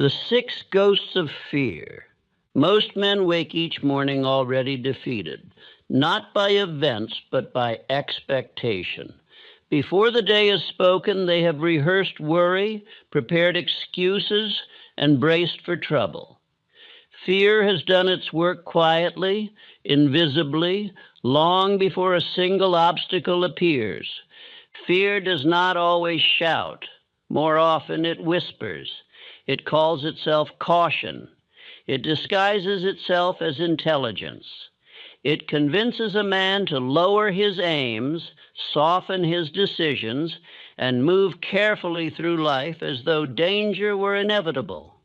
The six ghosts of fear. Most men wake each morning already defeated, not by events, but by expectation. Before the day is spoken, they have rehearsed worry, prepared excuses, and braced for trouble. Fear has done its work quietly, invisibly, long before a single obstacle appears. Fear does not always shout. More often it whispers. It calls itself caution. It disguises itself as intelligence. It convinces a man to lower his aims, soften his decisions, and move carefully through life as though danger were inevitable.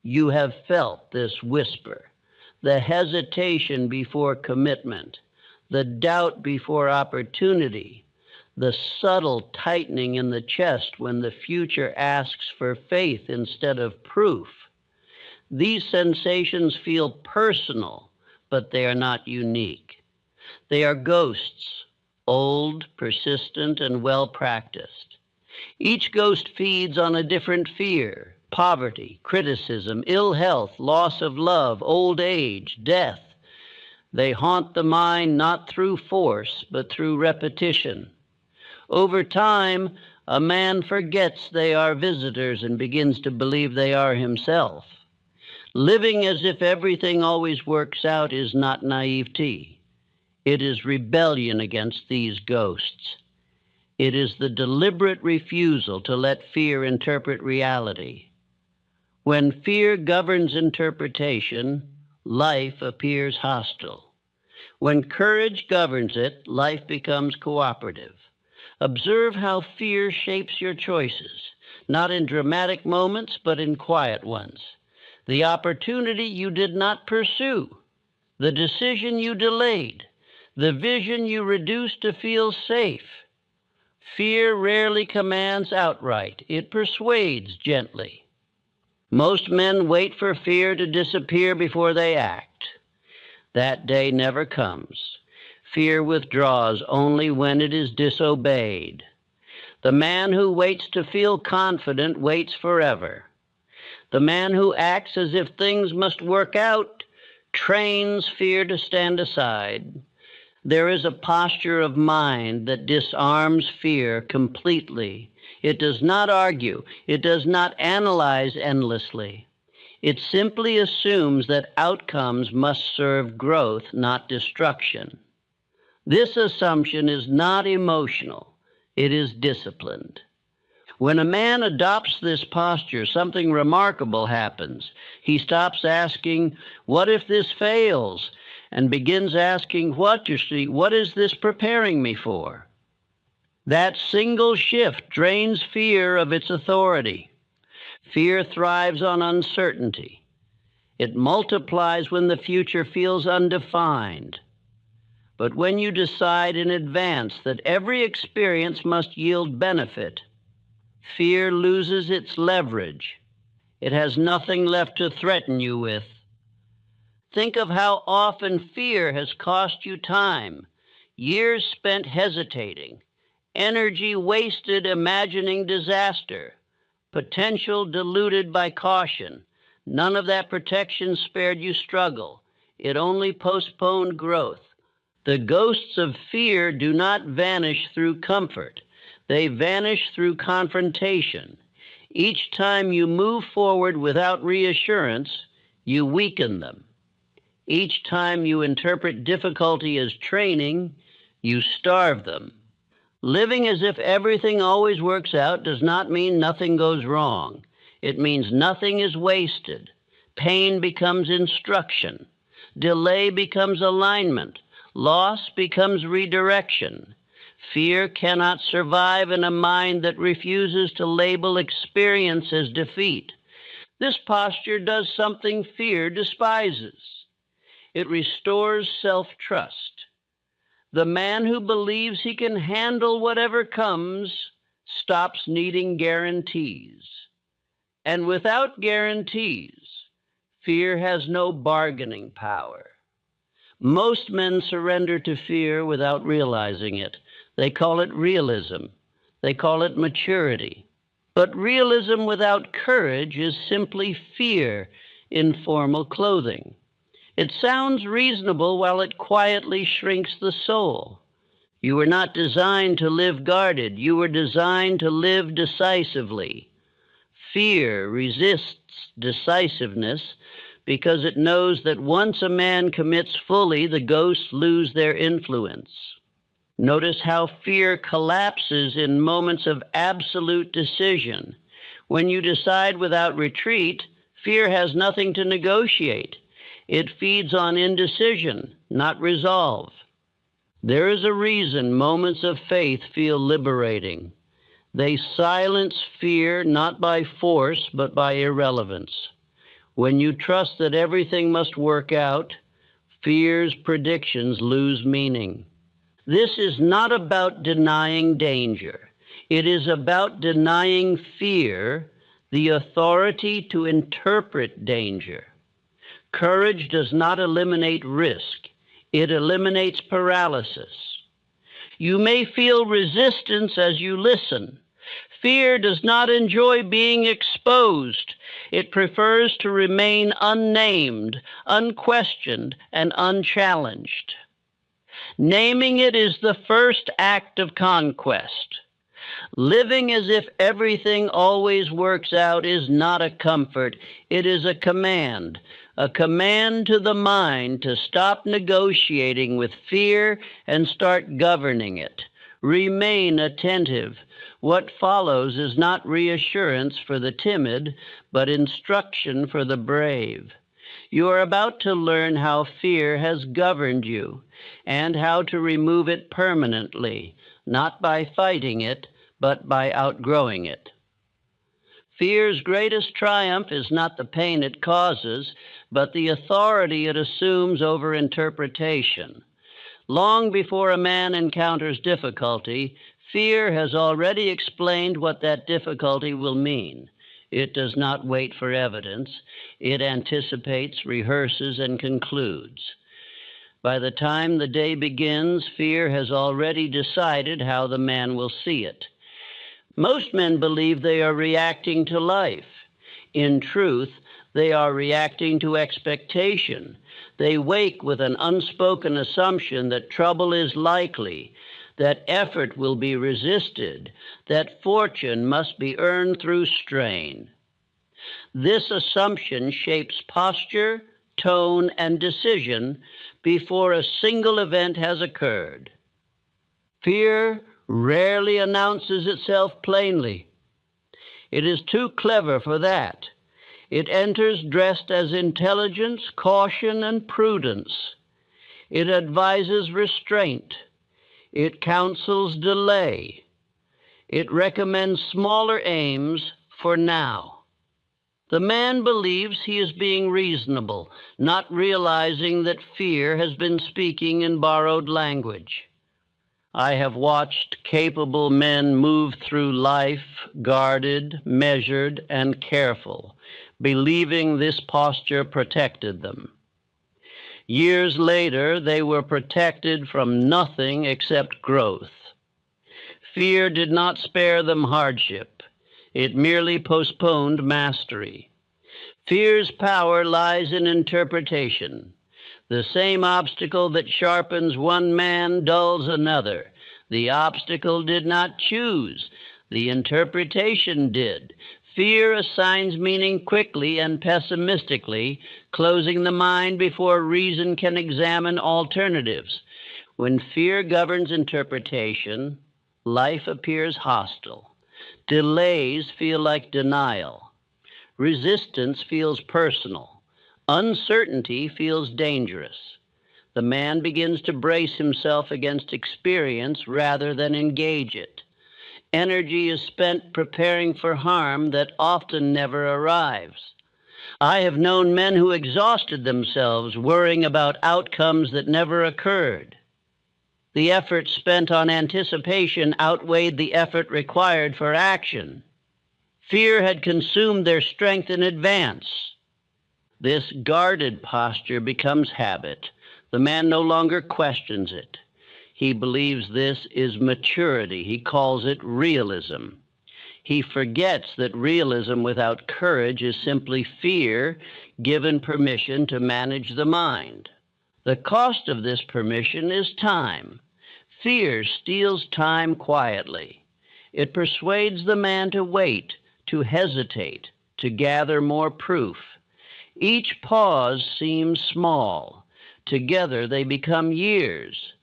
You have felt this whisper, the hesitation before commitment, the doubt before opportunity, the subtle tightening in the chest when the future asks for faith instead of proof. These sensations feel personal, but they are not unique. They are ghosts, old, persistent, and well-practiced. Each ghost feeds on a different fear: poverty, criticism, ill health, loss of love, old age, death. They haunt the mind not through force, but through repetition. Over time, a man forgets they are visitors and begins to believe they are himself. Living as if everything always works out is not naivety. It is rebellion against these ghosts. It is the deliberate refusal to let fear interpret reality. When fear governs interpretation, life appears hostile. When courage governs it, life becomes cooperative. Observe how fear shapes your choices, not in dramatic moments, but in quiet ones. The opportunity you did not pursue, the decision you delayed, the vision you reduced to feel safe. Fear rarely commands outright. It persuades gently. Most men wait for fear to disappear before they act. That day never comes. Fear withdraws only when it is disobeyed. The man who waits to feel confident waits forever. The man who acts as if things must work out trains fear to stand aside. There is a posture of mind that disarms fear completely. It does not argue. It does not analyze endlessly. It simply assumes that outcomes must serve growth, not destruction. This assumption is not emotional. It is disciplined. When a man adopts this posture, something remarkable happens. He stops asking, "What if this fails?" and begins asking, "What is this preparing me for?" That single shift drains fear of its authority. Fear thrives on uncertainty. It multiplies when the future feels undefined. But when you decide in advance that every experience must yield benefit, fear loses its leverage. It has nothing left to threaten you with. Think of how often fear has cost you time, years spent hesitating, energy wasted imagining disaster, potential diluted by caution. None of that protection spared you struggle. It only postponed growth. The ghosts of fear do not vanish through comfort. They vanish through confrontation. Each time you move forward without reassurance, you weaken them. Each time you interpret difficulty as training, you starve them. Living as if everything always works out does not mean nothing goes wrong. It means nothing is wasted. Pain becomes instruction. Delay becomes alignment. Loss becomes redirection. Fear cannot survive in a mind that refuses to label experience as defeat. This posture does something fear despises. It restores self-trust. The man who believes he can handle whatever comes stops needing guarantees. And without guarantees, fear has no bargaining power. Most men surrender to fear without realizing it. They call it realism. They call it maturity. But realism without courage is simply fear in formal clothing. It sounds reasonable while it quietly shrinks the soul. You were not designed to live guarded. You were designed to live decisively. Fear resists decisiveness because it knows that once a man commits fully, the ghosts lose their influence. Notice how fear collapses in moments of absolute decision. When you decide without retreat, fear has nothing to negotiate. It feeds on indecision, not resolve. There is a reason moments of faith feel liberating. They silence fear not by force, but by irrelevance. When you trust that everything must work out, fear's predictions lose meaning. This is not about denying danger. It is about denying fear the authority to interpret danger. Courage does not eliminate risk. It eliminates paralysis. You may feel resistance as you listen. Fear does not enjoy being exposed. It prefers to remain unnamed, unquestioned, and unchallenged. Naming it is the first act of conquest. Living as if everything always works out is not a comfort. It is a command to the mind to stop negotiating with fear and start governing it. Remain attentive. What follows is not reassurance for the timid, but instruction for the brave. You are about to learn how fear has governed you and how to remove it permanently, not by fighting it, but by outgrowing it. Fear's greatest triumph is not the pain it causes, but the authority it assumes over interpretation. Long before a man encounters difficulty, fear has already explained what that difficulty will mean. It does not wait for evidence. It anticipates, rehearses, and concludes. By the time the day begins, fear has already decided how the man will see it. Most men believe they are reacting to life. In truth, they are reacting to expectation. They wake with an unspoken assumption that trouble is likely, that effort will be resisted, that fortune must be earned through strain. This assumption shapes posture, tone, and decision before a single event has occurred. Fear rarely announces itself plainly. It is too clever for that. It enters dressed as intelligence, caution, and prudence. It advises restraint. It counsels delay. It recommends smaller aims for now. The man believes he is being reasonable, not realizing that fear has been speaking in borrowed language. I have watched capable men move through life guarded, measured, and careful, believing this posture protected them. Years later, they were protected from nothing except growth. Fear did not spare them hardship. It merely postponed mastery. Fear's power lies in interpretation. The same obstacle that sharpens one man dulls another. The obstacle did not choose. The interpretation did. Fear assigns meaning quickly and pessimistically, closing the mind before reason can examine alternatives. When fear governs interpretation, life appears hostile. Delays feel like denial. Resistance feels personal. Uncertainty feels dangerous. The man begins to brace himself against experience rather than engage it. Energy is spent preparing for harm that often never arrives. I have known men who exhausted themselves worrying about outcomes that never occurred. The effort spent on anticipation outweighed the effort required for action. Fear had consumed their strength in advance. This guarded posture becomes habit. The man no longer questions it. He believes this is maturity. He calls it realism. He forgets that realism without courage is simply fear given permission to manage the mind. The cost of this permission is time. Fear steals time quietly. It persuades the man to wait, to hesitate, to gather more proof. Each pause seems small. Together they become years.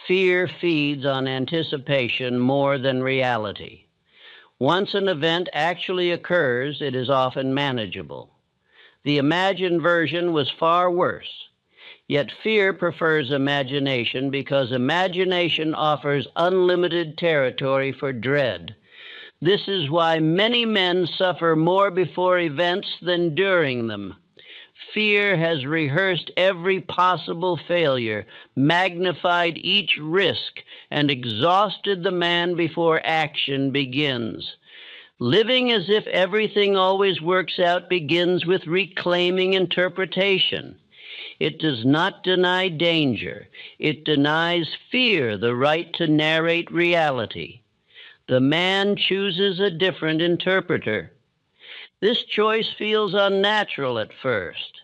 Fear feeds on anticipation more than reality. Once an event actually occurs, it is often manageable. The imagined version was far worse. Yet fear prefers imagination because imagination offers unlimited territory for dread. This is why many men suffer more before events than during them. Fear has rehearsed every possible failure, magnified each risk, and exhausted the man before action begins. Living as if everything always works out begins with reclaiming interpretation. It does not deny danger. It denies fear the right to narrate reality. The man chooses a different interpreter. This choice feels unnatural at first.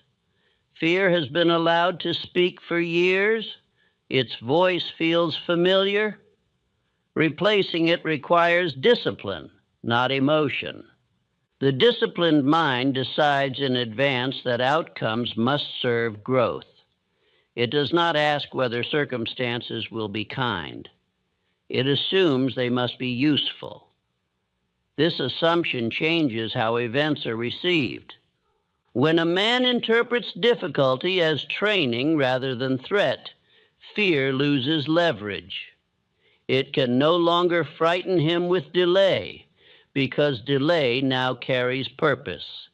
Fear has been allowed to speak for years. Its voice feels familiar. Replacing it requires discipline, not emotion. The disciplined mind decides in advance that outcomes must serve growth. It does not ask whether circumstances will be kind. It assumes they must be useful. This assumption changes how events are received. When a man interprets difficulty as training rather than threat, fear loses leverage. It can no longer frighten him with delay, because delay now carries purpose.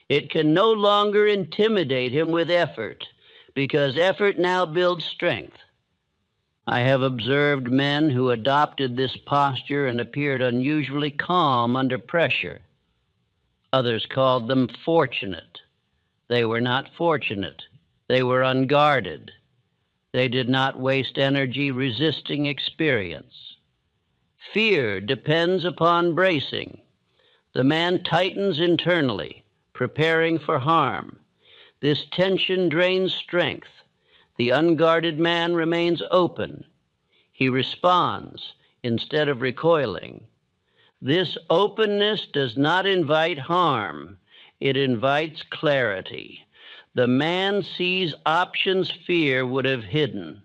It can no longer intimidate him with effort, because effort now builds strength. I have observed men who adopted this posture and appeared unusually calm under pressure. Others called them fortunate. They were not fortunate. They were unguarded. They did not waste energy resisting experience. Fear depends upon bracing. The man tightens internally, preparing for harm. This tension drains strength. The unguarded man remains open. He responds instead of recoiling. This openness does not invite harm. It invites clarity. The man sees options fear would have hidden.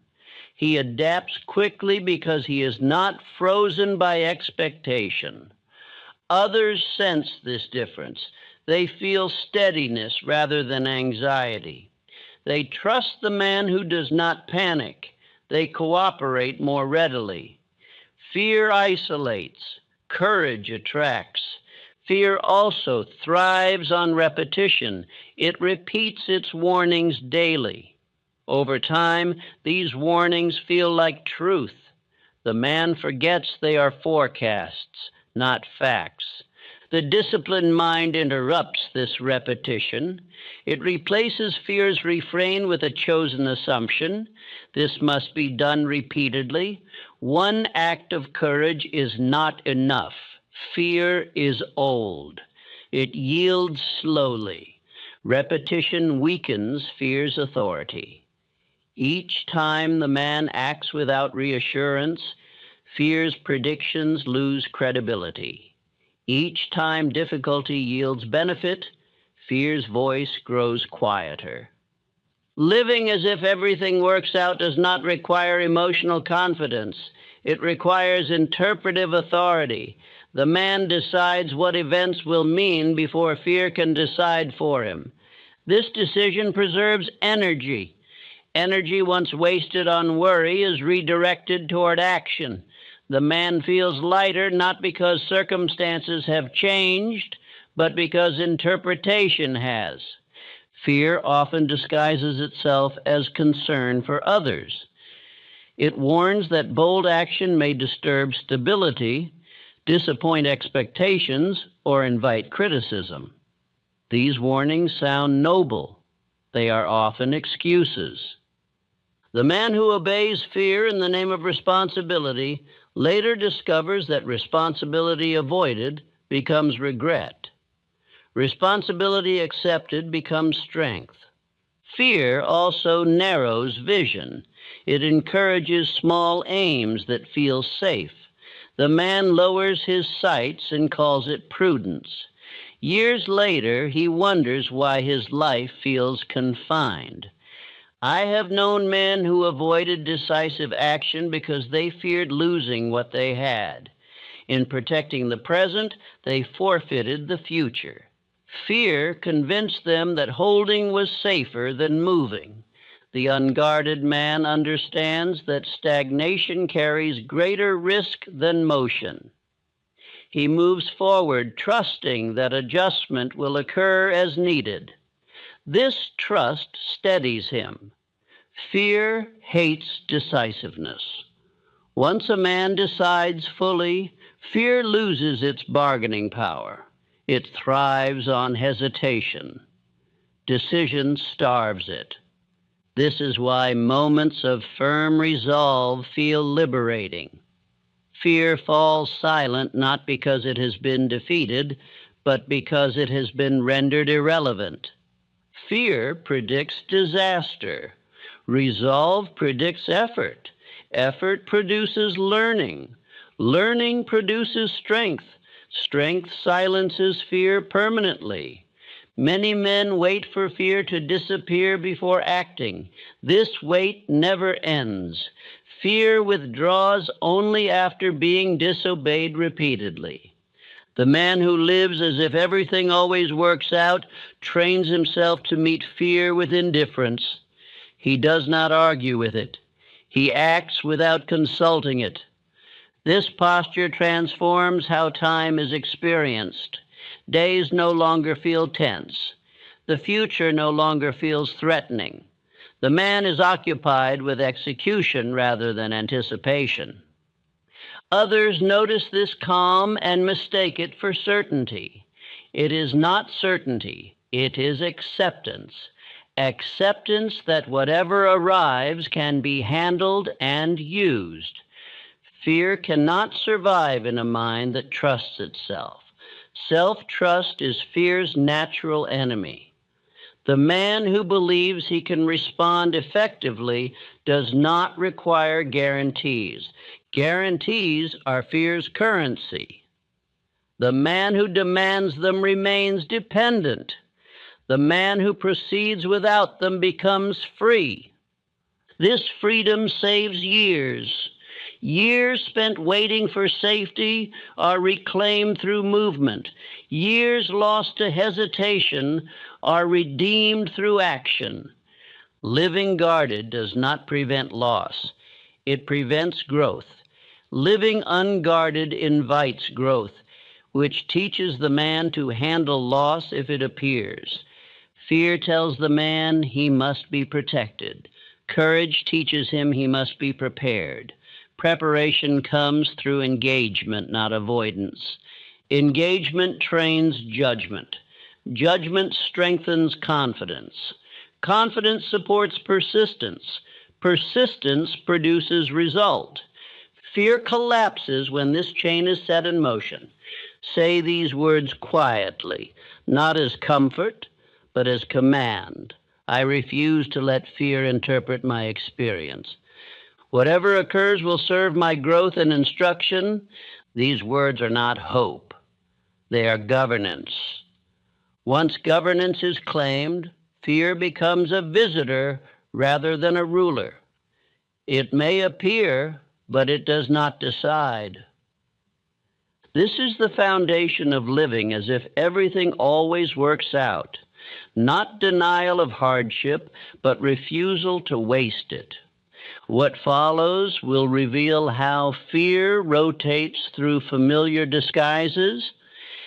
He adapts quickly because he is not frozen by expectation. Others sense this difference. They feel steadiness rather than anxiety. They trust the man who does not panic. They cooperate more readily. Fear isolates. Courage attracts. Fear also thrives on repetition. It repeats its warnings daily. Over time, these warnings feel like truth. The man forgets they are forecasts, not facts. The disciplined mind interrupts this repetition. It replaces fear's refrain with a chosen assumption. This must be done repeatedly. One act of courage is not enough. Fear is old. It yields slowly. Repetition weakens fear's authority. Each time the man acts without reassurance, fear's predictions lose credibility. Each time difficulty yields benefit, fear's voice grows quieter. Living as if everything works out does not require emotional confidence. It requires interpretive authority. The man decides what events will mean before fear can decide for him. This decision preserves energy. Energy once wasted on worry is redirected toward action. The man feels lighter not because circumstances have changed, but because interpretation has. Fear often disguises itself as concern for others. It warns that bold action may disturb stability, disappoint expectations, or invite criticism. These warnings sound noble. They are often excuses. The man who obeys fear in the name of responsibility later discovers that responsibility avoided becomes regret. Responsibility accepted becomes strength. Fear also narrows vision. It encourages small aims that feel safe. The man lowers his sights and calls it prudence. Years later, he wonders why his life feels confined. I have known men who avoided decisive action because they feared losing what they had. In protecting the present, they forfeited the future. Fear convinced them that holding was safer than moving. The unguarded man understands that stagnation carries greater risk than motion. He moves forward, trusting that adjustment will occur as needed. This trust steadies him. Fear hates decisiveness. Once a man decides fully, fear loses its bargaining power. It thrives on hesitation. Decision starves it. This is why moments of firm resolve feel liberating. Fear falls silent not because it has been defeated, but because it has been rendered irrelevant. Fear predicts disaster. Resolve predicts effort. Effort produces learning. Learning produces strength. Strength silences fear permanently. Many men wait for fear to disappear before acting. This wait never ends. Fear withdraws only after being disobeyed repeatedly. The man who lives as if everything always works out trains himself to meet fear with indifference. He does not argue with it. He acts without consulting it. This posture transforms how time is experienced. Days no longer feel tense. The future no longer feels threatening. The man is occupied with execution rather than anticipation. Others notice this calm and mistake it for certainty. It is not certainty, it is acceptance. Acceptance that whatever arrives can be handled and used. Fear cannot survive in a mind that trusts itself. Self-trust is fear's natural enemy. The man who believes he can respond effectively does not require guarantees. Guarantees are fear's currency. The man who demands them remains dependent. The man who proceeds without them becomes free. This freedom saves years. Years spent waiting for safety are reclaimed through movement. Years lost to hesitation are redeemed through action. Living guarded does not prevent loss. It prevents growth. Living unguarded invites growth, which teaches the man to handle loss if it appears. Fear tells the man he must be protected. Courage teaches him he must be prepared. Preparation comes through engagement, not avoidance. Engagement trains judgment. Judgment strengthens confidence. Confidence supports persistence. Persistence produces result. Fear collapses when this chain is set in motion. Say these words quietly, not as comfort, but as command. I refuse to let fear interpret my experience. Whatever occurs will serve my growth and instruction. These words are not hope. They are governance. Once governance is claimed, fear becomes a visitor rather than a ruler. It may appear, but it does not decide. This is the foundation of living as if everything always works out. Not denial of hardship, but refusal to waste it. What follows will reveal how fear rotates through familiar disguises,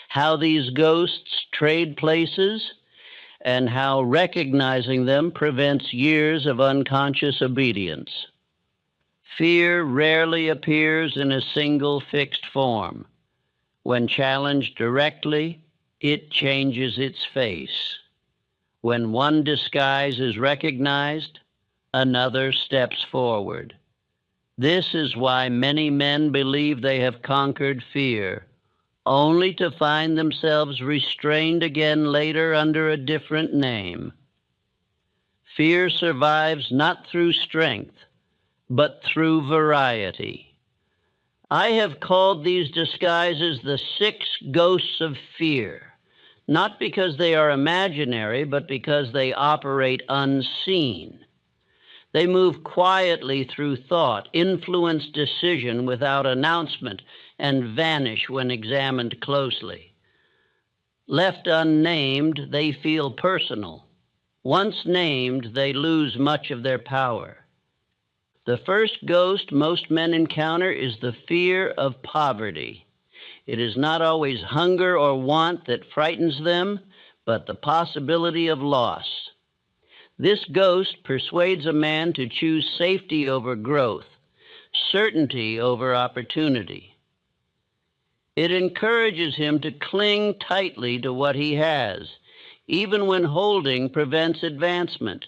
how these ghosts trade places, and how recognizing them prevents years of unconscious obedience. Fear rarely appears in a single fixed form. When challenged directly, it changes its face. When one disguise is recognized, another steps forward. This is why many men believe they have conquered fear, only to find themselves restrained again later under a different name. Fear survives not through strength, but through variety. I have called these disguises the 6 ghosts of fear, not because they are imaginary, but because they operate unseen. They move quietly through thought, influence decision without announcement, and vanish when examined closely. Left unnamed, they feel personal. Once named, they lose much of their power. The first ghost most men encounter is the fear of poverty. It is not always hunger or want that frightens them, but the possibility of loss. This ghost persuades a man to choose safety over growth, certainty over opportunity. It encourages him to cling tightly to what he has, even when holding prevents advancement.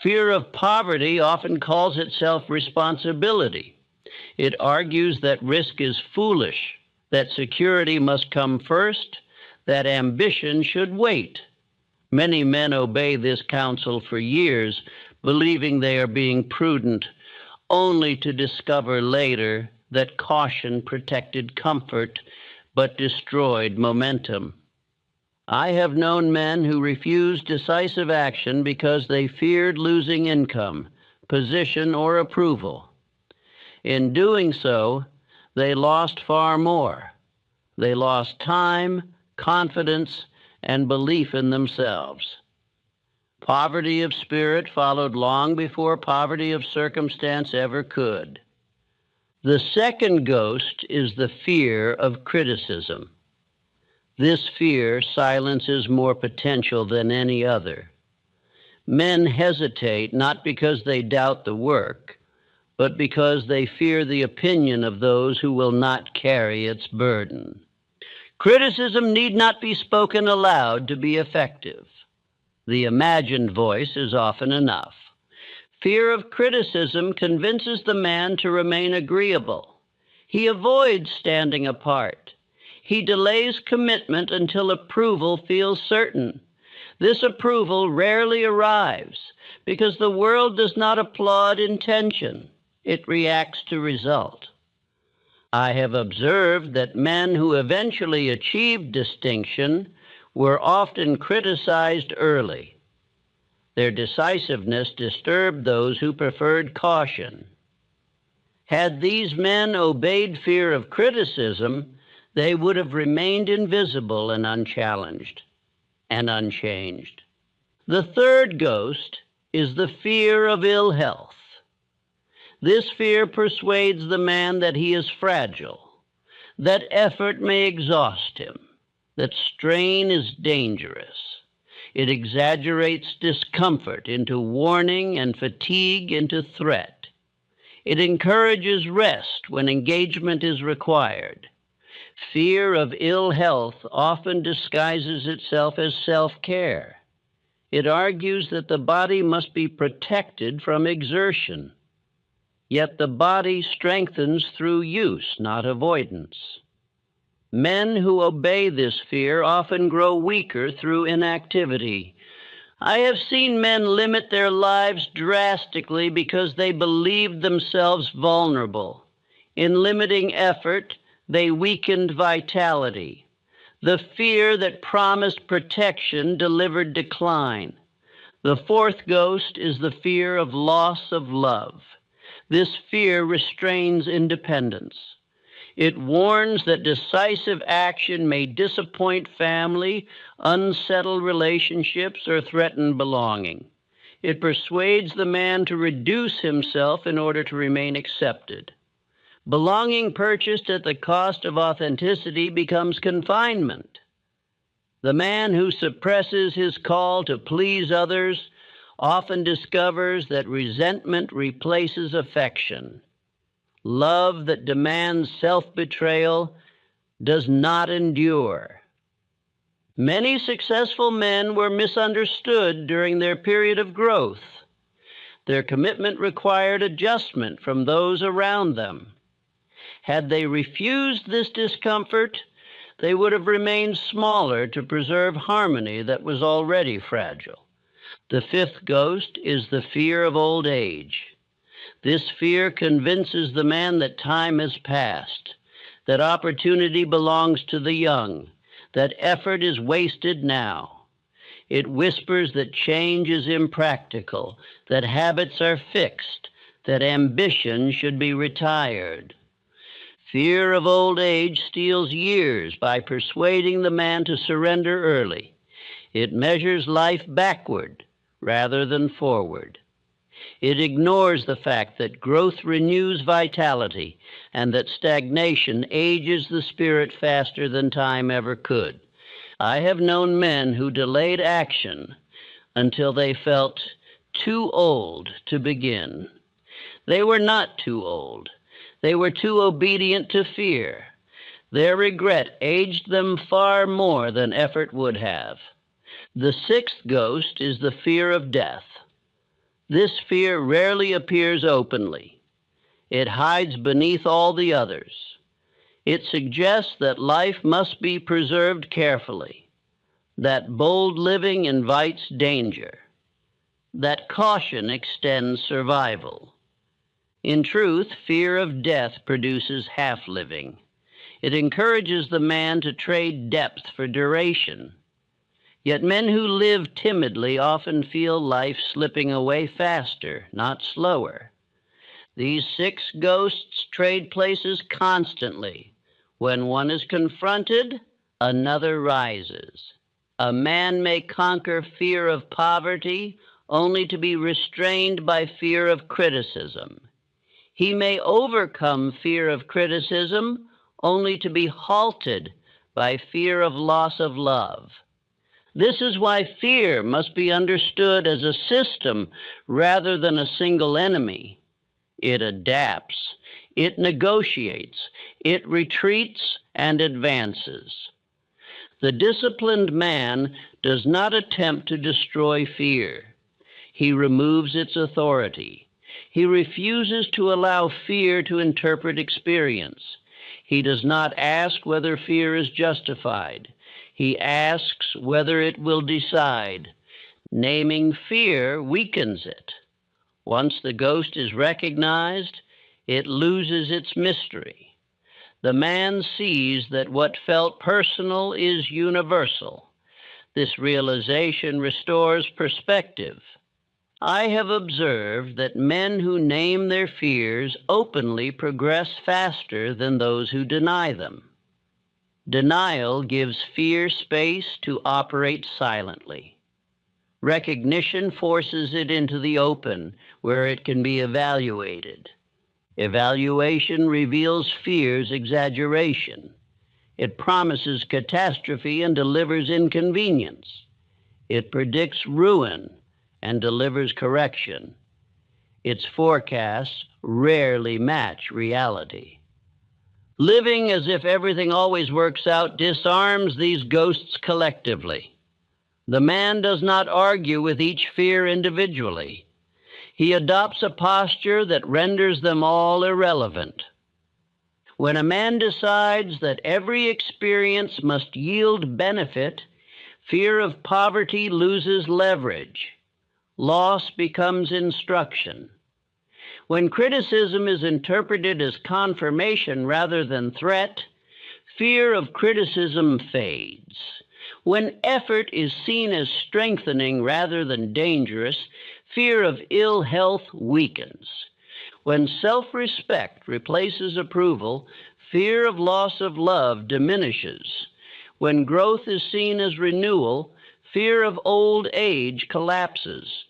Fear of poverty often calls itself responsibility. It argues that risk is foolish, that security must come first, that ambition should wait. Many men obey this counsel for years, believing they are being prudent, only to discover later that caution protected comfort but destroyed momentum. I have known men who refused decisive action because they feared losing income, position, or approval. In doing so, they lost far more. They lost time, confidence, and belief in themselves. Poverty of spirit followed long before poverty of circumstance ever could. The second ghost is the fear of criticism. This fear silences more potential than any other. Men hesitate not because they doubt the work, but because they fear the opinion of those who will not carry its burden. Criticism need not be spoken aloud to be effective. The imagined voice is often enough. Fear of criticism convinces the man to remain agreeable. He avoids standing apart. He delays commitment until approval feels certain. This approval rarely arrives because the world does not applaud intention. It reacts to result. I have observed that men who eventually achieved distinction were often criticized early. Their decisiveness disturbed those who preferred caution. Had these men obeyed fear of criticism, they would have remained invisible and unchallenged and unchanged. The third ghost is the fear of ill health. This fear persuades the man that he is fragile, that effort may exhaust him, that strain is dangerous. It exaggerates discomfort into warning and fatigue into threat. It encourages rest when engagement is required. Fear of ill health often disguises itself as self-care. It argues that the body must be protected from exertion. Yet the body strengthens through use, not avoidance. Men who obey this fear often grow weaker through inactivity. I have seen men limit their lives drastically because they believed themselves vulnerable. In limiting effort, they weakened vitality. The fear that promised protection delivered decline. The fourth ghost is the fear of loss of love. This fear restrains independence. It warns that decisive action may disappoint family, unsettle relationships, or threaten belonging. It persuades the man to reduce himself in order to remain accepted. Belonging purchased at the cost of authenticity becomes confinement. The man who suppresses his call to please others often discovers that resentment replaces affection. Love that demands self-betrayal does not endure. Many successful men were misunderstood during their period of growth. Their commitment required adjustment from those around them. Had they refused this discomfort, they would have remained smaller to preserve harmony that was already fragile. The fifth ghost is the fear of old age. This fear convinces the man that time has passed, that opportunity belongs to the young, that effort is wasted now. It whispers that change is impractical, that habits are fixed, that ambition should be retired. Fear of old age steals years by persuading the man to surrender early. It measures life backward rather than forward. It ignores the fact that growth renews vitality and that stagnation ages the spirit faster than time ever could. I have known men who delayed action until they felt too old to begin. They were not too old. They were too obedient to fear. Their regret aged them far more than effort would have. The sixth ghost is the fear of death. This fear rarely appears openly. It hides beneath all the others. It suggests that life must be preserved carefully, that bold living invites danger, that caution extends survival. In truth, fear of death produces half-living. It encourages the man to trade depth for duration. Yet men who live timidly often feel life slipping away faster, not slower. These six ghosts trade places constantly. When one is confronted, another rises. A man may conquer fear of poverty only to be restrained by fear of criticism. He may overcome fear of criticism only to be halted by fear of loss of love. This is why fear must be understood as a system rather than a single enemy. It adapts, it negotiates, it retreats and advances. The disciplined man does not attempt to destroy fear. He removes its authority. He refuses to allow fear to interpret experience. He does not ask whether fear is justified. He asks whether it will decide. Naming fear weakens it. Once the ghost is recognized, it loses its mystery. The man sees that what felt personal is universal. This realization restores perspective. I have observed that men who name their fears openly progress faster than those who deny them. Denial gives fear space to operate silently. Recognition forces it into the open, where it can be evaluated. Evaluation reveals fear's exaggeration. It promises catastrophe and delivers inconvenience. It predicts ruin and delivers correction. Its forecasts rarely match reality. Living as if everything always works out disarms these ghosts collectively. The man does not argue with each fear individually. He adopts a posture that renders them all irrelevant. When a man decides that every experience must yield benefit, fear of poverty loses leverage. Loss becomes instruction. When criticism is interpreted as confirmation rather than threat, fear of criticism fades. When effort is seen as strengthening rather than dangerous, fear of ill health weakens. When self-respect replaces approval, fear of loss of love diminishes. When growth is seen as renewal, fear of old age collapses.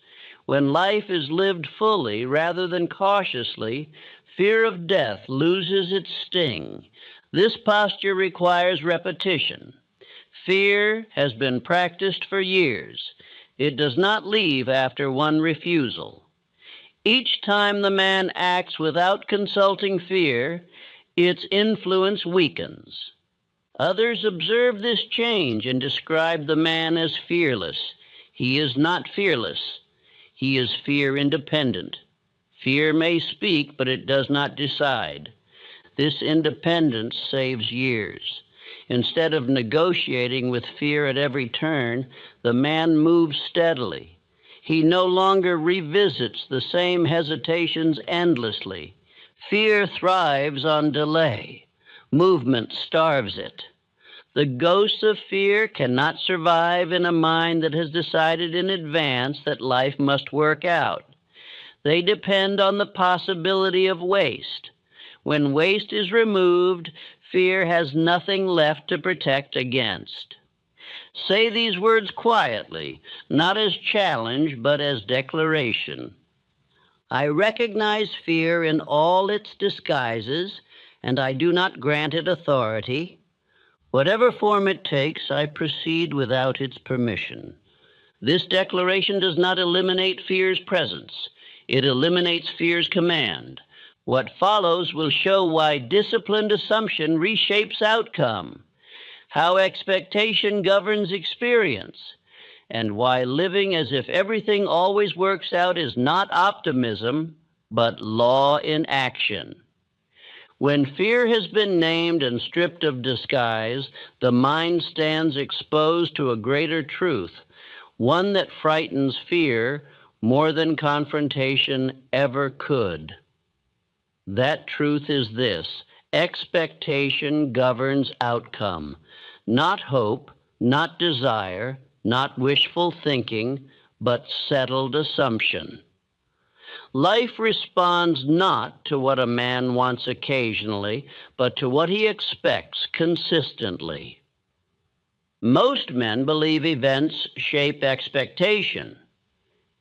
When life is lived fully rather than cautiously, fear of death loses its sting. This posture requires repetition. Fear has been practiced for years. It does not leave after one refusal. Each time the man acts without consulting fear, its influence weakens. Others observe this change and describe the man as fearless. He is not fearless. He is fear independent. Fear may speak, but it does not decide. This independence saves years. Instead of negotiating with fear at every turn, the man moves steadily. He no longer revisits the same hesitations endlessly. Fear thrives on delay. Movement starves it. The ghosts of fear cannot survive in a mind that has decided in advance that life must work out. They depend on the possibility of waste. When waste is removed, fear has nothing left to protect against. Say these words quietly, not as challenge, but as declaration. I recognize fear in all its disguises, and I do not grant it authority. Whatever form it takes, I proceed without its permission. This declaration does not eliminate fear's presence. It eliminates fear's command. What follows will show why disciplined assumption reshapes outcome, how expectation governs experience, and why living as if everything always works out is not optimism, but law in action. When fear has been named and stripped of disguise, the mind stands exposed to a greater truth, one that frightens fear more than confrontation ever could. That truth is this: expectation governs outcome, not hope, not desire, not wishful thinking, but settled assumption. Life responds not to what a man wants occasionally, but to what he expects consistently. Most men believe events shape expectation.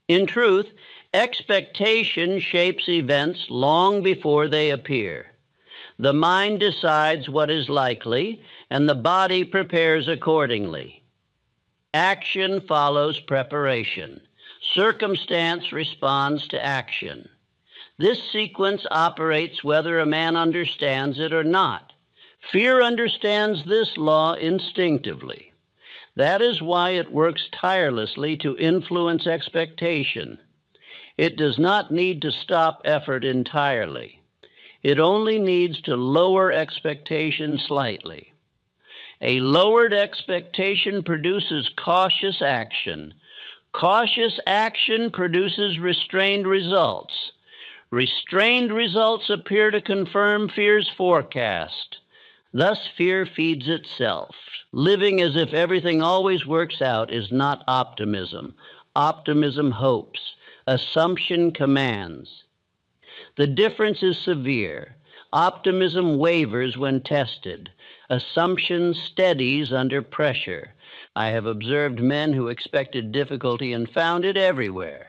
In truth, expectation shapes events long before they appear. The mind decides what is likely, and the body prepares accordingly. Action follows preparation. Circumstance responds to action. This sequence operates whether a man understands it or not. Fear understands this law instinctively. That is why it works tirelessly to influence expectation. It does not need to stop effort entirely. It only needs to lower expectation slightly. A lowered expectation produces cautious action. Cautious action produces restrained results. Restrained results appear to confirm fear's forecast. Thus, fear feeds itself. Living as if everything always works out is not optimism. Optimism hopes. Assumption commands. The difference is severe. Optimism wavers when tested. Assumption steadies under pressure. I have observed men who expected difficulty and found it everywhere.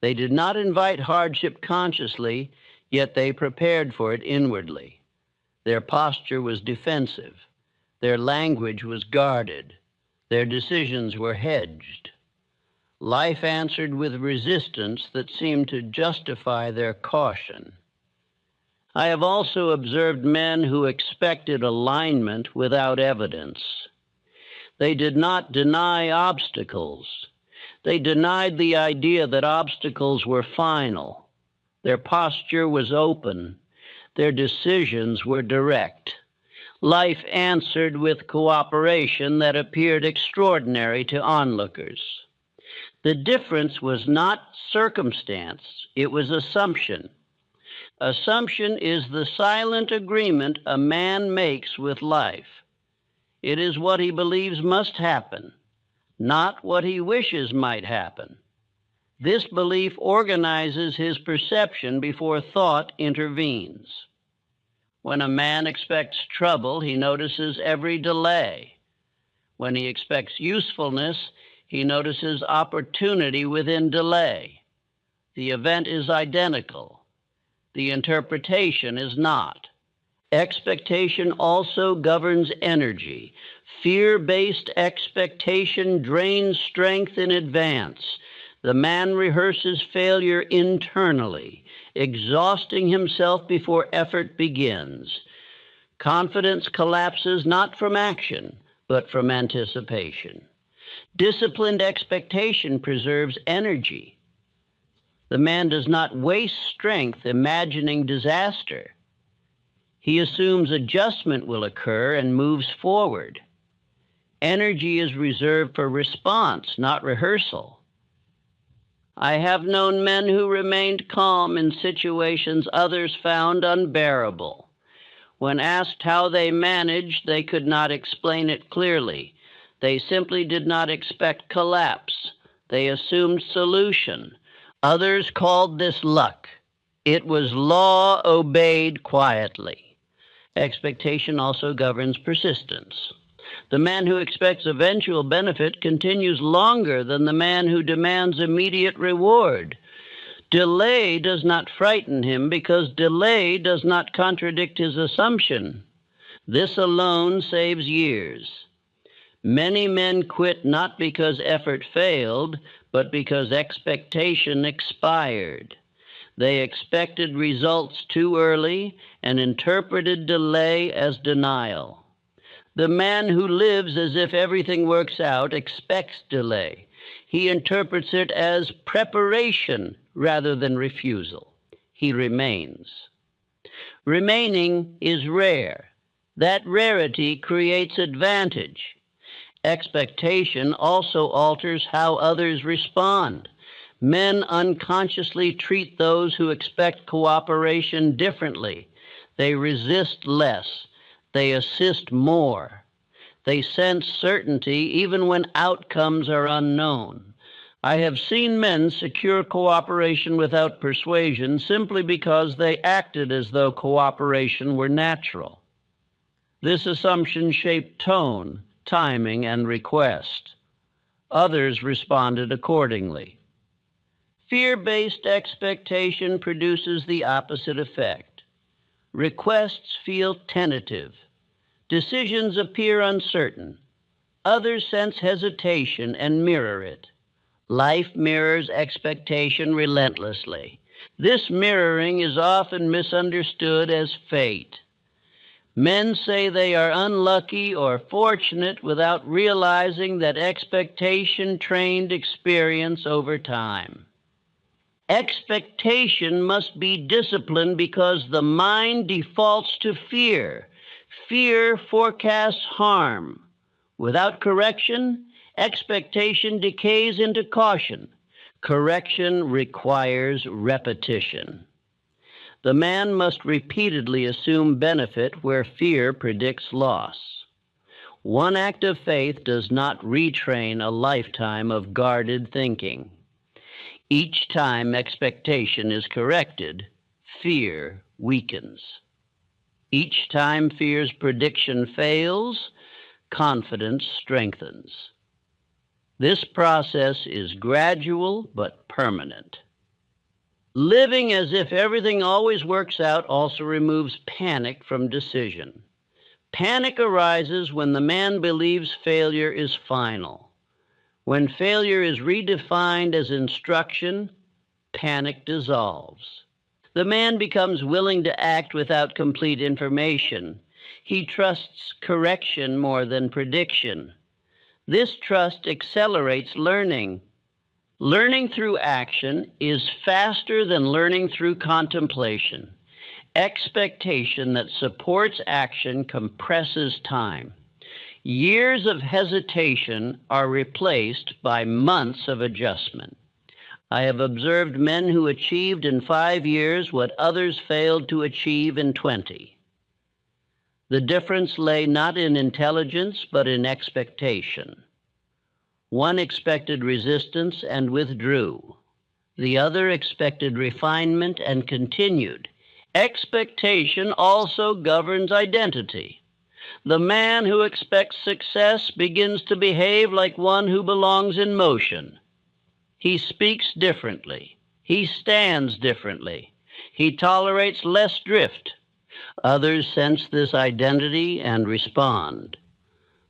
They did not invite hardship consciously, yet they prepared for it inwardly. Their posture was defensive. Their language was guarded. Their decisions were hedged. Life answered with resistance that seemed to justify their caution. I have also observed men who expected alignment without evidence. They did not deny obstacles. They denied the idea that obstacles were final. Their posture was open. Their decisions were direct. Life answered with cooperation that appeared extraordinary to onlookers. The difference was not circumstance, it was assumption. Assumption is the silent agreement a man makes with life. It is what he believes must happen, not what he wishes might happen. This belief organizes his perception before thought intervenes. When a man expects trouble, he notices every delay. When he expects usefulness, he notices opportunity within delay. The event is identical. The interpretation is not. Expectation also governs energy. Fear-based expectation drains strength in advance. The man rehearses failure internally, exhausting himself before effort begins. Confidence collapses not from action, but from anticipation. Disciplined expectation preserves energy. The man does not waste strength imagining disaster. He assumes adjustment will occur and moves forward. Energy is reserved for response, not rehearsal. I have known men who remained calm in situations others found unbearable. When asked how they managed, they could not explain it clearly. They simply did not expect collapse. They assumed solution. Others called this luck. It was law obeyed quietly. Expectation also governs persistence. The man who expects eventual benefit continues longer than the man who demands immediate reward. Delay does not frighten him because delay does not contradict his assumption. This alone saves years. Many men quit not because effort failed, but because expectation expired. They expected results too early and interpreted delay as denial. The man who lives as if everything works out expects delay. He interprets it as preparation rather than refusal. He remains. Remaining is rare. That rarity creates advantage. Expectation also alters how others respond. Men unconsciously treat those who expect cooperation differently. They resist less. They assist more. They sense certainty even when outcomes are unknown. I have seen men secure cooperation without persuasion simply because they acted as though cooperation were natural. This assumption shaped tone, timing, and request. Others responded accordingly. Fear-based expectation produces the opposite effect. Requests feel tentative. Decisions appear uncertain. Others sense hesitation and mirror it. Life mirrors expectation relentlessly. This mirroring is often misunderstood as fate. Men say they are unlucky or fortunate without realizing that expectation trained experience over time. Expectation must be disciplined because the mind defaults to fear. Fear forecasts harm. Without correction, expectation decays into caution. Correction requires repetition. The man must repeatedly assume benefit where fear predicts loss. One act of faith does not retrain a lifetime of guarded thinking. Each time expectation is corrected, fear weakens. Each time fear's prediction fails, confidence strengthens. This process is gradual but permanent. Living as if everything always works out also removes panic from decision. Panic arises when the man believes failure is final. When failure is redefined as instruction, panic dissolves. The man becomes willing to act without complete information. He trusts correction more than prediction. This trust accelerates learning. Learning through action is faster than learning through contemplation. Expectation that supports action compresses time. Years of hesitation are replaced by months of adjustment. I have observed men who achieved in 5 years what others failed to achieve in 20. The difference lay not in intelligence, but in expectation. One expected resistance and withdrew. The other expected refinement and continued. Expectation also governs identity. The man who expects success begins to behave like one who belongs in motion. He speaks differently. He stands differently. He tolerates less drift. Others sense this identity and respond.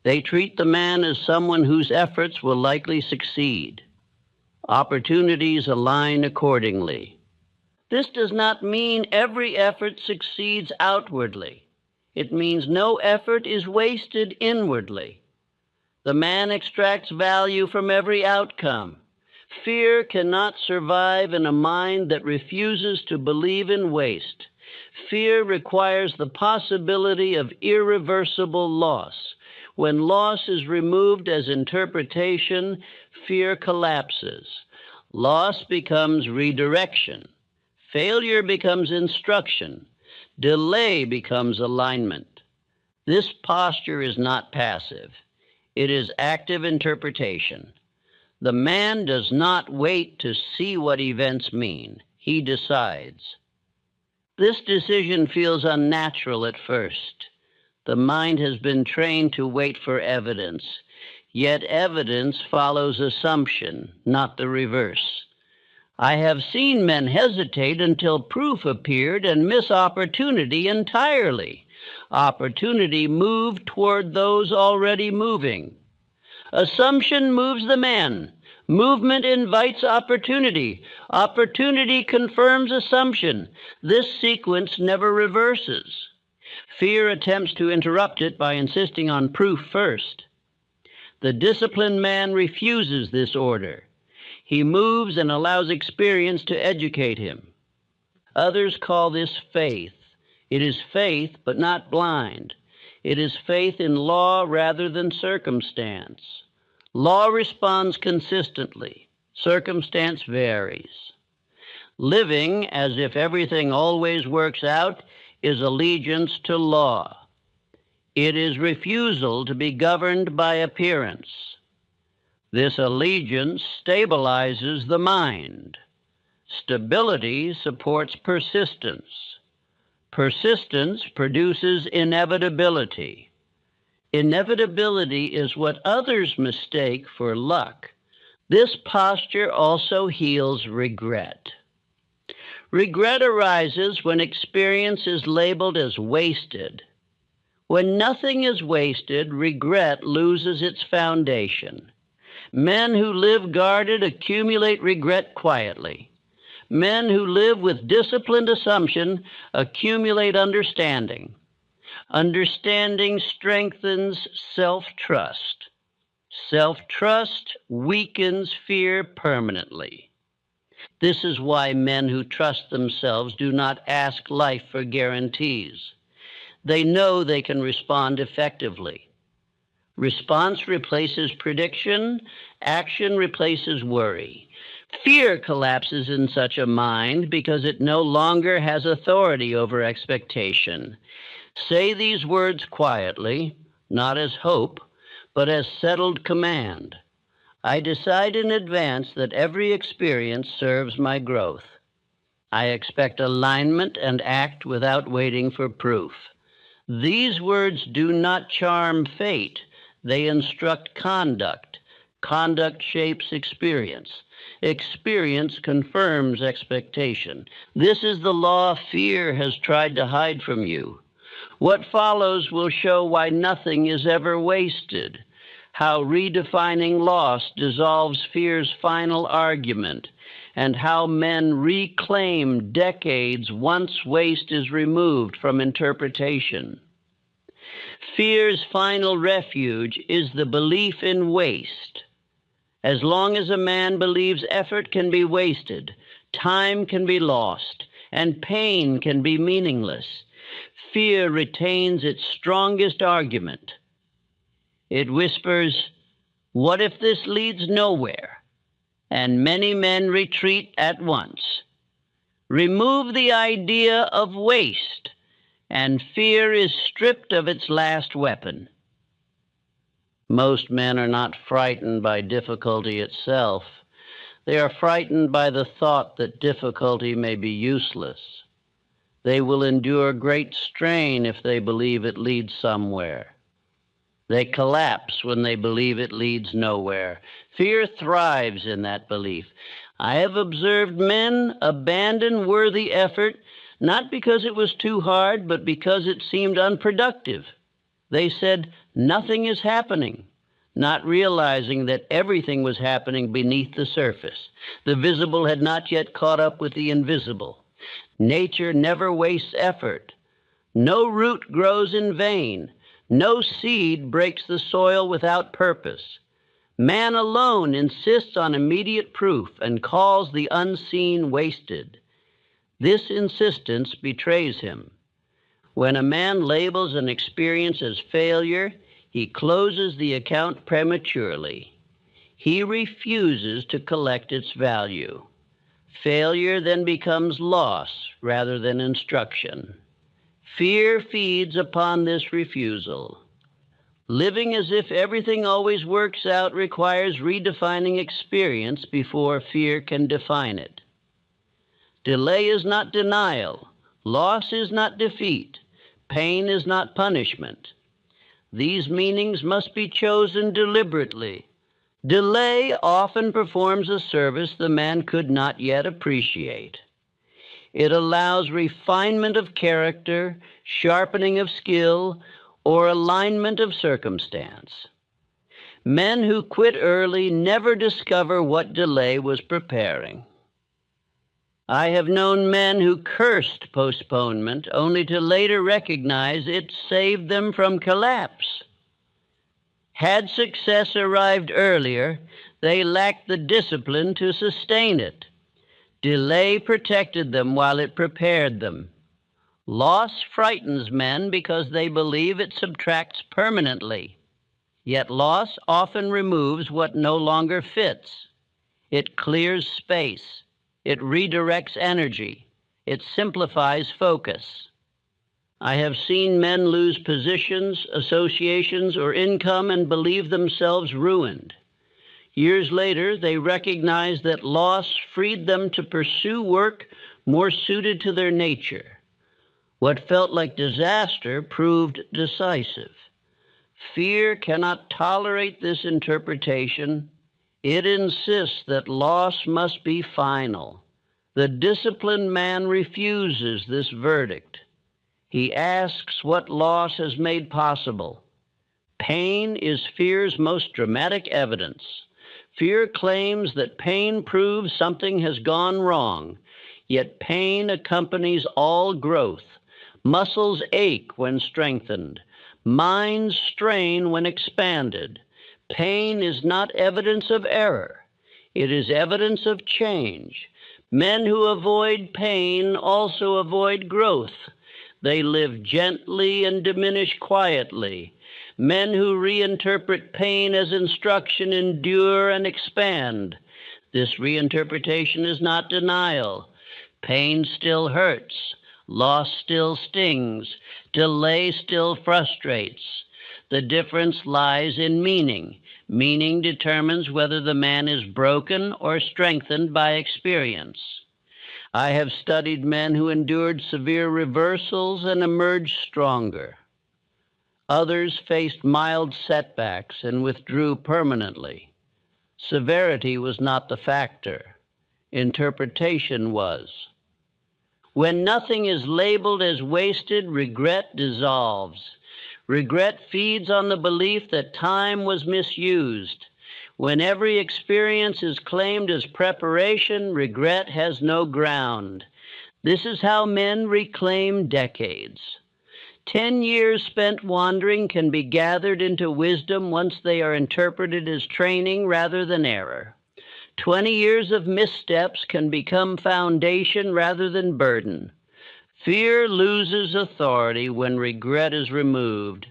They treat the man as someone whose efforts will likely succeed. Opportunities align accordingly. This does not mean every effort succeeds outwardly. It means no effort is wasted inwardly. The man extracts value from every outcome. Fear cannot survive in a mind that refuses to believe in waste. Fear requires the possibility of irreversible loss. When loss is removed as interpretation, fear collapses. Loss becomes redirection. Failure becomes instruction. Delay becomes alignment. This posture is not passive. It is active interpretation. The man does not wait to see what events mean. He decides. This decision feels unnatural at first. The mind has been trained to wait for evidence, yet evidence follows assumption, not the reverse. I have seen men hesitate until proof appeared and miss opportunity entirely. Opportunity moved toward those already moving. Assumption moves the man. Movement invites opportunity. Opportunity confirms assumption. This sequence never reverses. Fear attempts to interrupt it by insisting on proof first. The disciplined man refuses this order. He moves and allows experience to educate him. Others call this faith. It is faith, but not blind. It is faith in law rather than circumstance. Law responds consistently. Circumstance varies. Living as if everything always works out is allegiance to law. It is refusal to be governed by appearance. This allegiance stabilizes the mind. Stability supports persistence. Persistence produces inevitability. Inevitability is what others mistake for luck. This posture also heals regret. Regret arises when experience is labeled as wasted. When nothing is wasted, regret loses its foundation. Men who live guarded accumulate regret quietly. Men who live with disciplined assumption accumulate understanding. Understanding strengthens self-trust. Self-trust weakens fear permanently. This is why men who trust themselves do not ask life for guarantees. They know they can respond effectively. Response replaces prediction. Action replaces worry. Fear collapses in such a mind because it no longer has authority over expectation. Say these words quietly, not as hope, but as settled command. I decide in advance that every experience serves my growth. I expect alignment and act without waiting for proof. These words do not charm fate. They instruct conduct. Conduct shapes experience. Experience confirms expectation. This is the law fear has tried to hide from you. What follows will show why nothing is ever wasted, how redefining loss dissolves fear's final argument, and how men reclaim decades once waste is removed from interpretation. Fear's final refuge is the belief in waste. As long as a man believes effort can be wasted, time can be lost, and pain can be meaningless, fear retains its strongest argument. It whispers, "What if this leads nowhere?" And many men retreat at once. Remove the idea of waste, and fear is stripped of its last weapon. Most men are not frightened by difficulty itself. They are frightened by the thought that difficulty may be useless. They will endure great strain if they believe it leads somewhere. They collapse when they believe it leads nowhere. Fear thrives in that belief. I have observed men abandon worthy effort, not because it was too hard, but because it seemed unproductive. They said, "Nothing is happening," not realizing that everything was happening beneath the surface. The visible had not yet caught up with the invisible. Nature never wastes effort. No root grows in vain. No seed breaks the soil without purpose. Man alone insists on immediate proof and calls the unseen wasted. This insistence betrays him. When a man labels an experience as failure, he closes the account prematurely. He refuses to collect its value. Failure then becomes loss rather than instruction. Fear feeds upon this refusal. Living as if everything always works out requires redefining experience before fear can define it. Delay is not denial. Loss is not defeat. Pain is not punishment. These meanings must be chosen deliberately. Delay often performs a service the man could not yet appreciate. It allows refinement of character, sharpening of skill, or alignment of circumstance. Men who quit early never discover what delay was preparing. I have known men who cursed postponement only to later recognize it saved them from collapse. Had success arrived earlier, they lacked the discipline to sustain it. Delay protected them while it prepared them. Loss frightens men because they believe it subtracts permanently. Yet loss often removes what no longer fits. It clears space. It redirects energy. It simplifies focus. I have seen men lose positions, associations, or income and believe themselves ruined. Years later, they recognize that loss freed them to pursue work more suited to their nature. What felt like disaster proved decisive. Fear cannot tolerate this interpretation. It insists that loss must be final. The disciplined man refuses this verdict. He asks what loss has made possible. Pain is fear's most dramatic evidence. Fear claims that pain proves something has gone wrong, yet pain accompanies all growth. Muscles ache when strengthened. Minds strain when expanded. Pain is not evidence of error. It is evidence of change. Men who avoid pain also avoid growth. They live gently and diminish quietly. Men who reinterpret pain as instruction endure and expand. This reinterpretation is not denial. Pain still hurts. Loss still stings. Delay still frustrates. The difference lies in meaning. Meaning determines whether the man is broken or strengthened by experience. I have studied men who endured severe reversals and emerged stronger. Others faced mild setbacks and withdrew permanently. Severity was not the factor. Interpretation was. When nothing is labeled as wasted, regret dissolves. Regret feeds on the belief that time was misused. When every experience is claimed as preparation, regret has no ground. This is how men reclaim decades. 10 years spent wandering can be gathered into wisdom once they are interpreted as training rather than error. 20 years of missteps can become foundation rather than burden. Fear loses authority when regret is removed.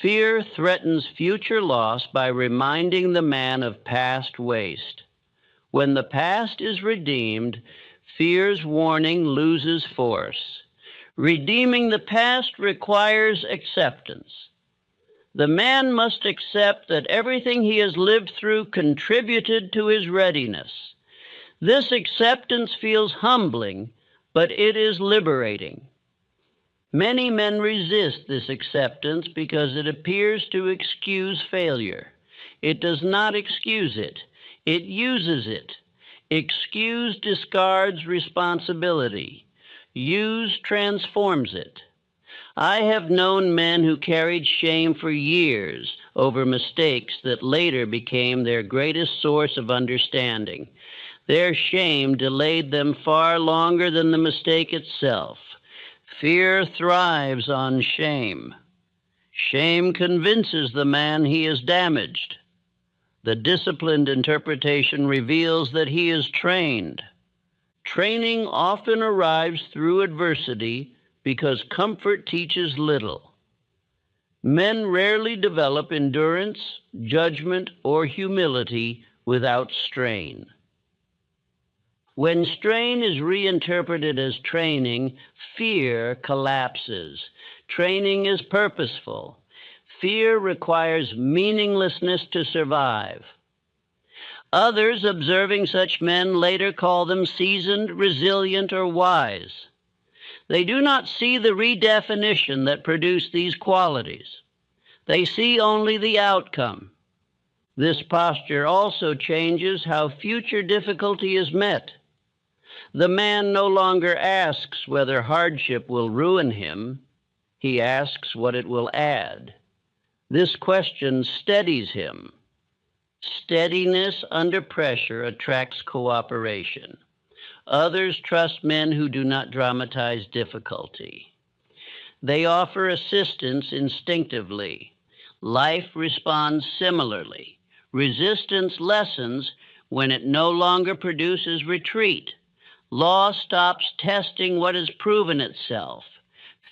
Fear threatens future loss by reminding the man of past waste. When the past is redeemed, fear's warning loses force. Redeeming the past requires acceptance. The man must accept that everything he has lived through contributed to his readiness. This acceptance feels humbling, but it is liberating. Many men resist this acceptance because it appears to excuse failure. It does not excuse it. It uses it. Excuse discards responsibility. Use transforms it. I have known men who carried shame for years over mistakes that later became their greatest source of understanding. Their shame delayed them far longer than the mistake itself. Fear thrives on shame. Shame convinces the man he is damaged. The disciplined interpretation reveals that he is trained. Training often arrives through adversity because comfort teaches little. Men rarely develop endurance, judgment, or humility without strain. When strain is reinterpreted as training, fear collapses. Training is purposeful. Fear requires meaninglessness to survive. Others, observing such men, later call them seasoned, resilient, or wise. They do not see the redefinition that produced these qualities. They see only the outcome. This posture also changes how future difficulty is met. The man no longer asks whether hardship will ruin him. He asks what it will add. This question steadies him. Steadiness under pressure attracts cooperation. Others trust men who do not dramatize difficulty. They offer assistance instinctively. Life responds similarly. Resistance lessens when it no longer produces retreat. Law stops testing what has proven itself.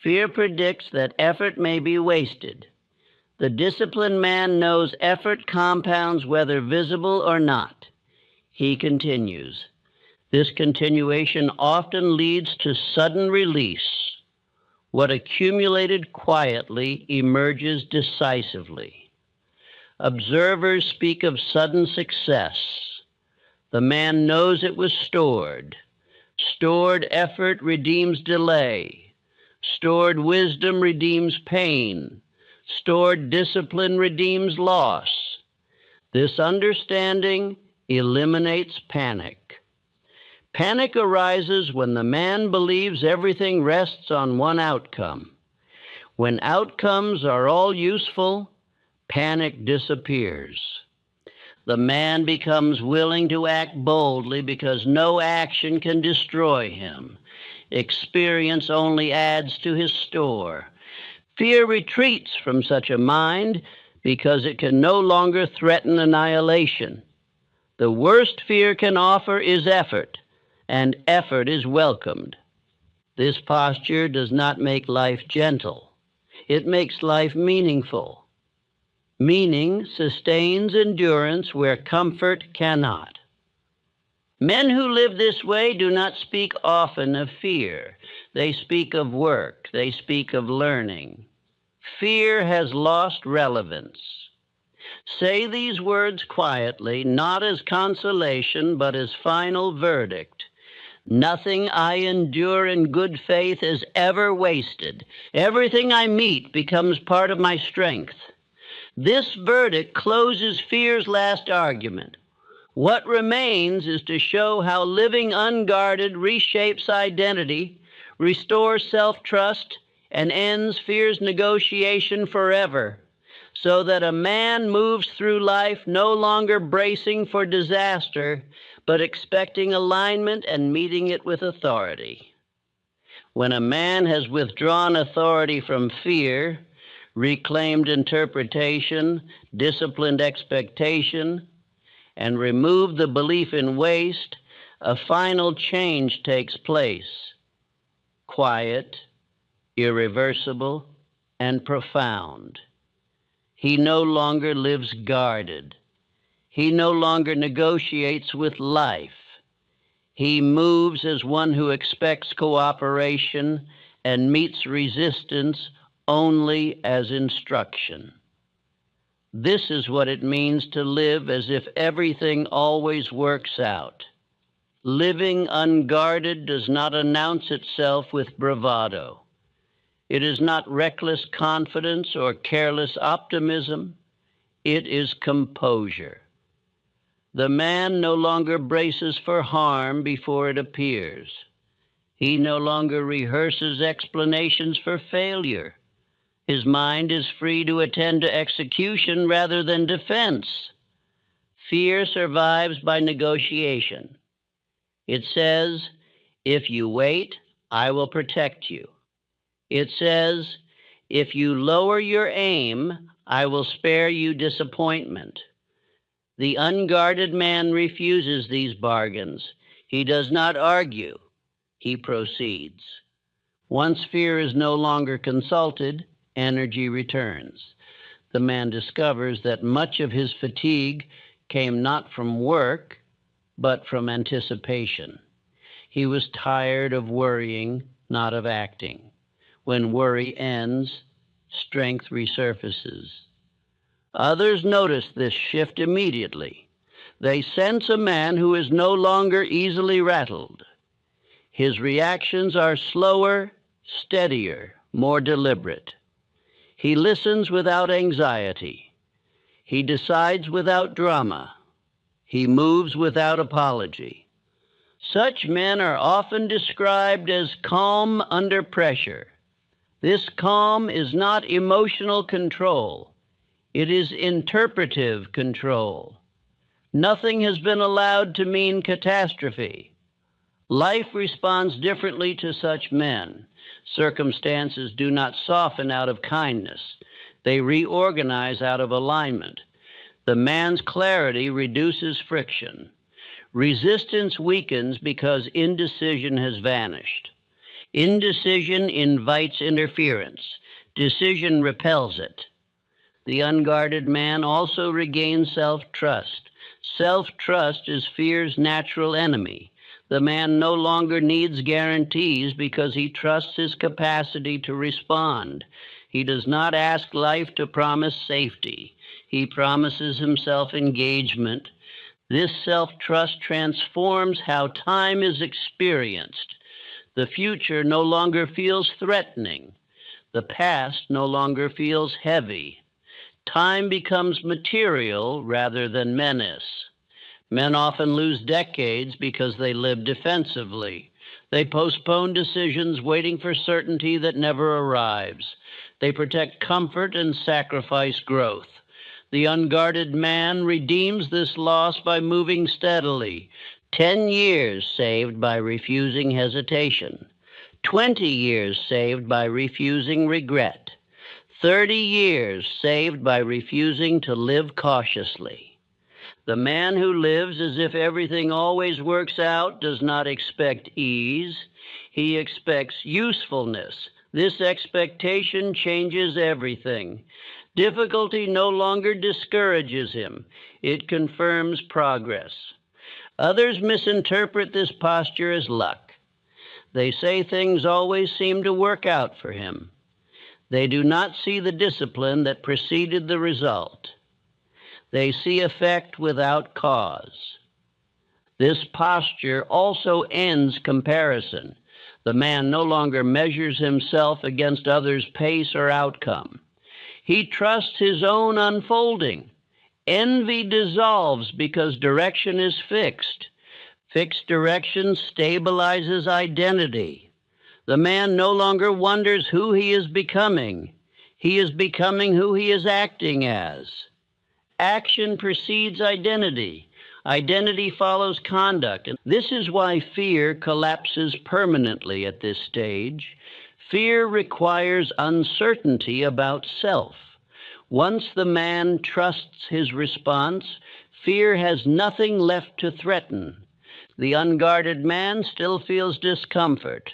Fear predicts that effort may be wasted. The disciplined man knows effort compounds whether visible or not. He continues. This continuation often leads to sudden release. What accumulated quietly emerges decisively. Observers speak of sudden success. The man knows it was stored. Stored effort redeems delay. Stored wisdom redeems pain. Stored discipline redeems loss. This understanding eliminates panic. Panic arises when the man believes everything rests on one outcome. When outcomes are all useful, panic disappears. The man becomes willing to act boldly because no action can destroy him. Experience only adds to his store. Fear retreats from such a mind because it can no longer threaten annihilation. The worst fear can offer is effort, and effort is welcomed. This posture does not make life gentle. It makes life meaningful. Meaning sustains endurance where comfort cannot. Men who live this way do not speak often of fear. They speak of work. They speak of learning. Fear has lost relevance. Say these words quietly, not as consolation, but as final verdict. Nothing I endure in good faith is ever wasted. Everything I meet becomes part of my strength. This verdict closes fear's last argument. What remains is to show how living unguarded reshapes identity, restores self-trust, and ends fear's negotiation forever, so that a man moves through life no longer bracing for disaster, but expecting alignment and meeting it with authority. When a man has withdrawn authority from fear, reclaimed interpretation, disciplined expectation, and removed the belief in waste, a final change takes place. Quiet, irreversible, and profound. He no longer lives guarded. He no longer negotiates with life. He moves as one who expects cooperation and meets resistance only as instruction. This is what it means to live as if everything always works out. Living unguarded does not announce itself with bravado. It is not reckless confidence or careless optimism. It is composure. The man no longer braces for harm before it appears. He no longer rehearses explanations for failure. His mind is free to attend to execution rather than defense. Fear survives by negotiation. It says, if you wait, I will protect you. It says, if you lower your aim, I will spare you disappointment. The unguarded man refuses these bargains. He does not argue, he proceeds. Once fear is no longer consulted, energy returns. The man discovers that much of his fatigue came not from work, but from anticipation. He was tired of worrying, not of acting. When worry ends, strength resurfaces. Others notice this shift immediately. They sense a man who is no longer easily rattled. His reactions are slower, steadier, more deliberate. He listens without anxiety. He decides without drama. He moves without apology. Such men are often described as calm under pressure. This calm is not emotional control. It is interpretive control. Nothing has been allowed to mean catastrophe. Life responds differently to such men. Circumstances do not soften out of kindness. They reorganize out of alignment. The man's clarity reduces friction. Resistance weakens because indecision has vanished. Indecision invites interference. Decision repels it. The unguarded man also regains self-trust. Self-trust is fear's natural enemy. The man no longer needs guarantees because he trusts his capacity to respond. He does not ask life to promise safety. He promises himself engagement. This self-trust transforms how time is experienced. The future no longer feels threatening. The past no longer feels heavy. Time becomes material rather than menace. Men often lose decades because they live defensively. They postpone decisions waiting for certainty that never arrives. They protect comfort and sacrifice growth. The unguarded man redeems this loss by moving steadily. 10 years saved by refusing hesitation. 20 years saved by refusing regret. 30 years saved by refusing to live cautiously. The man who lives as if everything always works out does not expect ease. He expects usefulness. This expectation changes everything. Difficulty no longer discourages him. It confirms progress. Others misinterpret this posture as luck. They say things always seem to work out for him. They do not see the discipline that preceded the result. They see effect without cause. This posture also ends comparison. The man no longer measures himself against others' pace or outcome. He trusts his own unfolding. Envy dissolves because direction is fixed. Fixed direction stabilizes identity. The man no longer wonders who he is becoming. He is becoming who he is acting as. Action precedes identity. Identity follows conduct. And this is why fear collapses permanently at this stage. Fear requires uncertainty about self. Once the man trusts his response, fear has nothing left to threaten. The unguarded man still feels discomfort.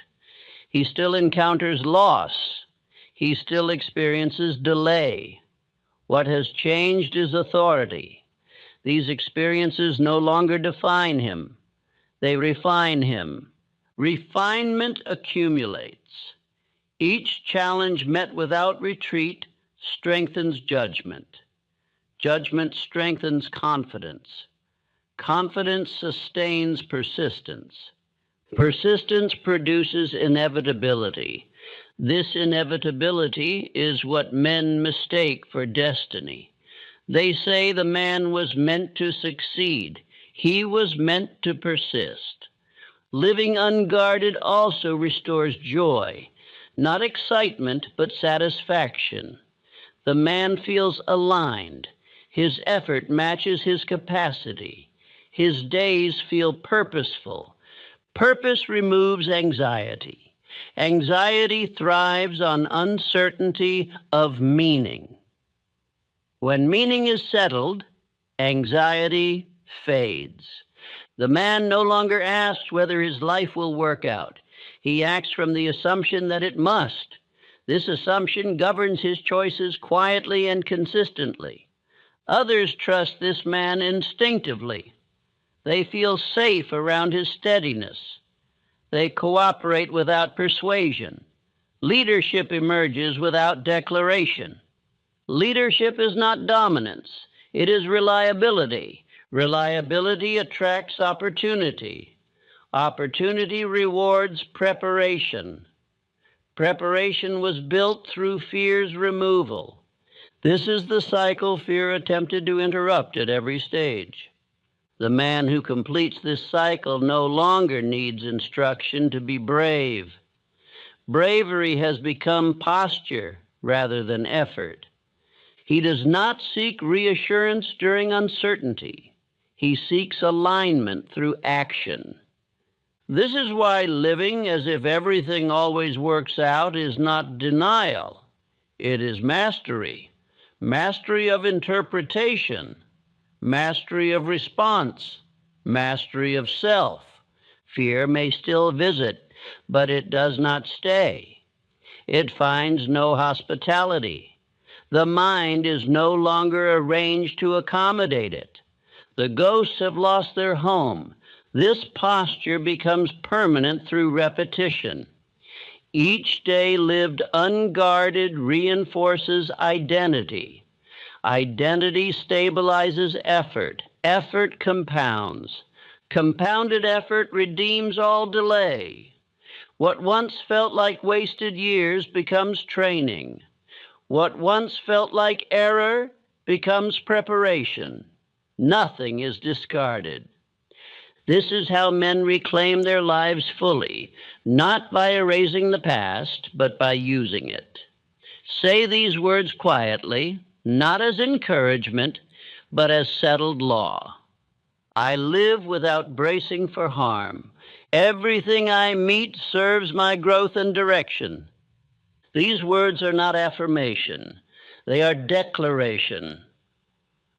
He still encounters loss. He still experiences delay. What has changed is authority. These experiences no longer define him. They refine him. Refinement accumulates. Each challenge met without retreat strengthens judgment. Judgment strengthens confidence. Confidence sustains persistence. Persistence produces inevitability. This inevitability is what men mistake for destiny. They say the man was meant to succeed. He was meant to persist. Living unguarded also restores joy, not excitement, but satisfaction. The man feels aligned. His effort matches his capacity. His days feel purposeful. Purpose removes anxiety. Anxiety thrives on uncertainty of meaning. When meaning is settled, anxiety fades. The man no longer asks whether his life will work out. He acts from the assumption that it must. This assumption governs his choices quietly and consistently. Others trust this man instinctively. They feel safe around his steadiness. They cooperate without persuasion. Leadership emerges without declaration. Leadership is not dominance, it is reliability. Reliability attracts opportunity. Opportunity rewards preparation. Preparation was built through fear's removal. This is the cycle fear attempted to interrupt at every stage. The man who completes this cycle no longer needs instruction to be brave. Bravery has become posture rather than effort. He does not seek reassurance during uncertainty. He seeks alignment through action. This is why living as if everything always works out is not denial. It is mastery. Mastery of interpretation. Mastery of response. Mastery of self. Fear may still visit, but it does not stay. It finds no hospitality. The mind is no longer arranged to accommodate it. The ghosts have lost their home. This posture becomes permanent through repetition. Each day lived unguarded reinforces identity. Identity stabilizes effort. Effort compounds. Compounded effort redeems all delay. What once felt like wasted years becomes training. What once felt like error becomes preparation. Nothing is discarded. This is how men reclaim their lives fully, not by erasing the past, but by using it. Say these words quietly, not as encouragement, but as settled law. I live without bracing for harm. Everything I meet serves my growth and direction. These words are not affirmation. They are declaration.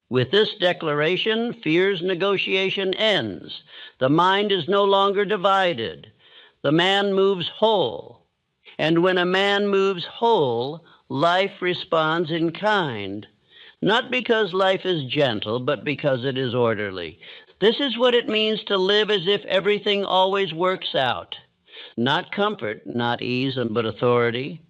With this declaration, fear's negotiation ends. The mind is no longer divided. The man moves whole. And when a man moves whole, life responds in kind. Not because life is gentle, but because it is orderly. This is what it means to live as if everything always works out. Not comfort, not ease, but authority.